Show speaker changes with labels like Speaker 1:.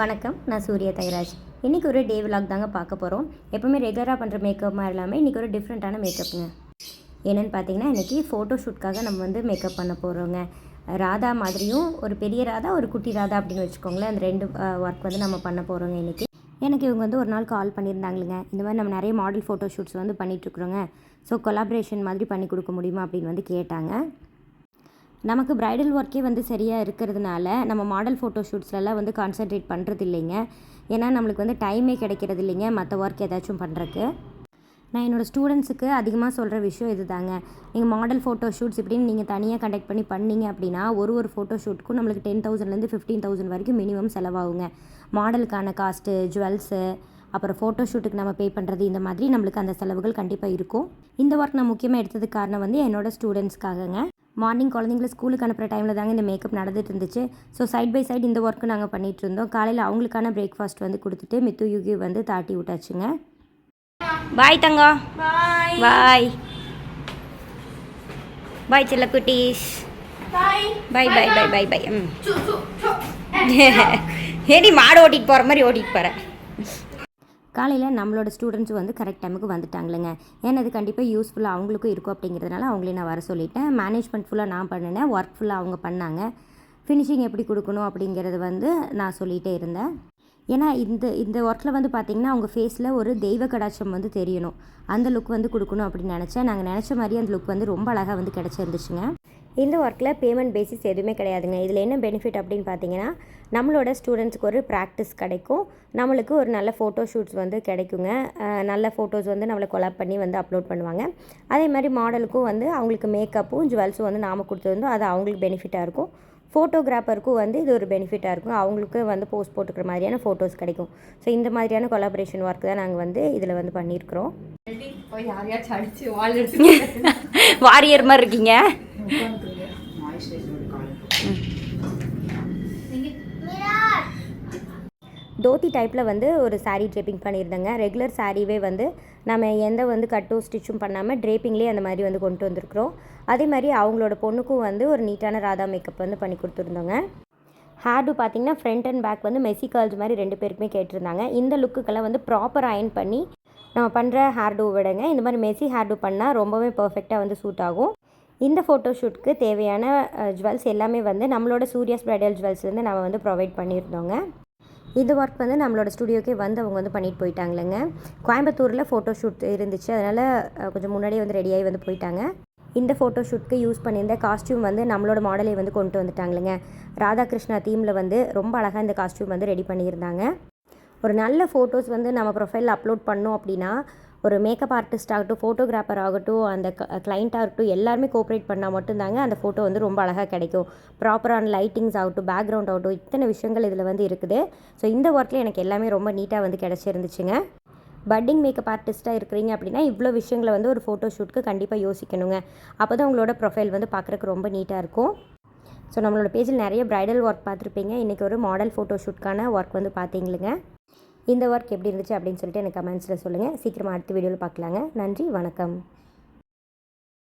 Speaker 1: வணக்கம், நான் சூர்யா தைராஜ். இன்றைக்கி ஒரு டே விலாக் தாங்க பார்க்க போகிறோம். எப்போவுமே ரெகுலராக பண்ணுற மேக்கப் மாதிரி இல்லாமல் இன்றைக்கி ஒரு டிஃப்ரெண்ட்டான மேக்கப்புங்க. என்னென்னு பார்த்தீங்கன்னா, இன்றைக்கி ஃபோட்டோ ஷூட்காக நம்ம வந்து மேக்கப் பண்ண போகிறோங்க. ராதா மாதிரியும் ஒரு பெரிய ராதா, ஒரு குட்டி ராதா அப்படின்னு வச்சுக்கோங்களேன். அந்த 2 ஒர்க் வந்து நம்ம பண்ண போகிறோங்க இன்றைக்கி. எனக்கு இவங்க வந்து ஒரு நாள் கால் பண்ணியிருந்தாங்களுங்க. இந்த மாதிரி நம்ம நிறைய மாடல் ஃபோட்டோ ஷூட்ஸ் வந்து பண்ணிகிட்ருக்குறோங்க. ஸோ கொலாபரேஷன் மாதிரி பண்ணி கொடுக்க முடியுமா அப்படின்னு வந்து கேட்டாங்க. நமக்கு ப்ரைடல் ஒர்க்கே வந்து சரியாக இருக்கிறதுனால நம்ம மாடல் ஃபோட்டோ ஷூட்ஸ்லலாம் வந்து கான்சன்ட்ரேட் பண்ணுறது இல்லைங்க. ஏன்னா நம்மளுக்கு வந்து டைமே கிடைக்கிறது இல்லைங்க மற்ற ஒர்க் ஏதாச்சும் பண்ணுறக்கு. நான் என்னோடய ஸ்டூடெண்ட்ஸுக்கு அதிகமாக சொல்கிற விஷயம் இது தாங்க. நீங்கள் மாடல் ஃபோட்டோ ஷூட்ஸ் இப்படின்னு நீங்கள் தனியாக கண்டக்ட் பண்ணீங்க அப்படின்னா ஒரு ஃபோட்டோ ஷூட்டுக்கும் நம்மளுக்கு 10,000லேருந்து 15,000 வரைக்கும் மினிமம் செலவாகுங்க. மாடலுக்கான காஸ்ட்டு, ஜுவல்ஸு, அப்புறம் ஃபோட்டோ ஷூட்டுக்கு நம்ம பே பண்ணுறது, இந்த மாதிரி நம்மளுக்கு அந்த செலவுகள் கண்டிப்பாக இருக்கும். இந்த ஒர்க் நான் முக்கியமாக எடுத்ததுக்கு காரணம் வந்து என்னோடய ஸ்டூடெண்ட்ஸ்க்காகங்க. மார்னிங் குழந்தைங்கள ஸ்கூலுக்கு அனுப்புகிற டைமில் தாங்க இந்த மேக்கப் நடந்துட்டு இருந்துச்சு. ஸோ சைட் பை சைட் இந்த ஒர்க்கு நாங்கள் பண்ணிகிட்டு இருந்தோம். காலையில் அவங்களுக்கான பிரேக்ஃபாஸ்ட் வந்து கொடுத்துட்டு மித்து யுகி வந்து தாட்டி விட்டாச்சுங்க. பாய் தங்கம். பாய் பாய் பாய் செல்ல குட்டீஸ். பாய் பாய் பாய் பாய் பாய் பாய். ஏடி மாடு ஓட்டிகிட்டு போகிற மாதிரி ஓட்டிகிட்டு போகிறேன். காலையில் நம்மளோட ஸ்டூடெண்ட்ஸ் வந்து கரெக்ட் டைமுக்கு வந்துட்டாங்களேங்க. ஏன்னா அது கண்டிப்பாக யூஸ்ஃபுல்லாக அவங்களுக்கும் இருக்கும் அப்படிங்கிறதுனால அவங்களே நான் வர சொல்லிட்டேன். மேனேஜ்மெண்ட் ஃபுல்லாக நான் பண்ணினேன், ஒர்க் ஃபுல்லாக அவங்க பண்ணாங்க. ஃபினிஷிங் எப்படி கொடுக்கணும் அப்படிங்கிறது வந்து நான் சொல்லிகிட்டே இருந்தேன். ஏன்னா இந்த ஒர்க்கில் வந்து பார்த்திங்கன்னா அவங்க ஃபேஸில் ஒரு தெய்வ கடாட்சம் வந்து தெரியணும், அந்த லுக் வந்து கொடுக்கணும் அப்படின்னு நினச்சேன். நாங்கள் நினச்ச மாதிரி அந்த லுக் வந்து ரொம்ப அழகாக வந்து கிடச்சிருந்துச்சுங்க. இந்த ஒர்க்கில் பேமெண்ட் பேசிஸ் எதுவுமே கிடையாதுங்க. இதில் என்ன பெனிஃபிட் அப்படின்னு பார்த்தீங்கன்னா, நம்மளோட ஸ்டூடெண்ட்ஸ்க்கு ஒரு ப்ராக்டிஸ் கிடைக்கும், நம்மளுக்கு ஒரு நல்ல ஃபோட்டோ ஷூட்ஸ் வந்து கிடைக்குங்க. நல்ல ஃபோட்டோஸ் வந்து நம்மளை கொலாப் பண்ணி வந்து அப்லோட் பண்ணுவாங்க. அதே மாதிரி மாடலுக்கும் வந்து அவங்களுக்கு மேக்கப்பும் ஜுவல்ஸும் வந்து நாம் கொடுத்துருந்தோம், அது அவங்களுக்கு பெனிஃபிட்டாக இருக்கும். ஃபோட்டோகிராஃபருக்கும் வந்து இது ஒரு பெனிஃபிட்டாக இருக்கும், அவங்களுக்கு வந்து போஸ்ட் போட்டுக்கிற மாதிரியான ஃபோட்டோஸ் கிடைக்கும். ஸோ இந்த மாதிரியான கொலாபரேஷன் ஒர்க் தான் நாங்கள் வந்து இதில் வந்து பண்ணியிருக்கிறோம். வாரியர் மாதிரி இருக்கீங்க. தோத்தி டைப்பில் வந்து ஒரு சாரீ ட்ரேப்பிங் பண்ணியிருந்தேங்க. ரெகுலர் சாரீவே வந்து நம்ம எந்த வந்து கட்டும் ஸ்டிச்சும் பண்ணாமல் ட்ரேப்பிங்லேயே அந்த மாதிரி வந்து கொண்டு வந்திருக்கிறோம். அதே மாதிரி அவங்களோட பொண்ணுக்கும் வந்து ஒரு நீட்டான ராதா மேக்கப் வந்து பண்ணி கொடுத்துருந்தோங்க. ஹேர்டு பார்த்திங்கன்னா ஃப்ரண்ட் அண்ட் பேக் வந்து மெஸ்ஸி கர்ல்ஸ் மாதிரி 2 பேருக்குமே கேட்டிருந்தாங்க. இந்த லுக்குக்கெல்லாம் வந்து ப்ராப்பர் அயன் பண்ணி நம்ம பண்ணுற ஹேர்டு விடுங்க. இந்த மாதிரி மெஸ்ஸி ஹேர்டு பண்ணால் ரொம்பவே பர்ஃபெக்டாக வந்து சூட் ஆகும். இந்த ஃபோட்டோ ஷூட்டுக்கு தேவையான ஜுவல்ஸ் எல்லாமே வந்து நம்மளோட சூர்யாஸ் பிரைடல் ஜுவல்ஸ்லேருந்து நம்ம வந்து ப்ரொவைட் பண்ணியிருந்தோங்க. இந்த ஒர்க் வந்து நம்மளோட ஸ்டுடியோக்கே வந்து அவங்க வந்து பண்ணிட்டு போயிட்டாங்களேங்க. கோயம்புத்தூரில் ஃபோட்டோ ஷூட் இருந்துச்சு, அதனால் கொஞ்சம் முன்னாடியே வந்து ரெடியாகி வந்து போயிட்டாங்க. இந்த ஃபோட்டோ ஷூட்க்கு யூஸ் பண்ணியிருந்த காஸ்ட்யூம் வந்து நம்மளோட மாடலே வந்து கொண்டு வந்துட்டாங்களேங்க. ராதாகிருஷ்ணா தீமில் வந்து ரொம்ப அழகாக இந்த காஸ்ட்யூம் வந்து ரெடி பண்ணியிருந்தாங்க. ஒரு நல்ல ஃபோட்டோஸ் வந்து நம்ம ப்ரொஃபைலில் அப்லோட் பண்ணோம் அப்படின்னா, ஒரு மேக்கப் ஆர்டிஸ்ட் ஆகட்டும், ஃபோட்டோகிராஃபர் ஆகட்டும், அந்த கிளைண்ட்டாக இருக்கட்டும், எல்லாருமே கோஆப்ரேட் பண்ணால் மட்டும்தாங்க அந்த ஃபோட்டோ வந்து ரொம்ப அழகாக கிடைக்கும். ப்ராப்பரான லைட்டிங்ஸ் ஆகட்டும், பேக்ரவுண்ட் ஆகட்டும், இத்தனை விஷயங்கள் இதில் வந்து இருக்குது. ஸோ இந்த ஒர்க்கில் எனக்கு எல்லாமே ரொம்ப நீட்டாக வந்து கிடச்சிருந்துச்சுங்க. பட்டிங் மேக்கப் ஆர்டிஸ்ட்டாக இருக்கிறீங்க அப்படின்னா இவ்வளோ விஷயங்களை வந்து ஒரு ஃபோட்டோ ஷூட்டுக்கு கண்டிப்பாக யோசிக்கணுங்க. அப்போ தான் உங்களோட ப்ரொஃபைல் வந்து பார்க்குறக்கு ரொம்ப நீட்டாக இருக்கும். ஸோ நம்மளோட பேஜில் நிறைய ப்ரைடல் ஒர்க் பார்த்துருப்பீங்க. இன்றைக்கி ஒரு மாடல் ஃபோட்டோ ஷூட்கான ஒர்க் வந்து பார்த்தீங்களுங்க. இந்த ஒர்க் எப்படி இருந்துச்சு அப்படின்னு சொல்லிட்டு எனக்கு கமெண்ட்ஸில் சொல்லுங்கள். சீக்கிரமாக அடுத்த வீடியோவில் பார்க்கலாங்க. நன்றி, வணக்கம்.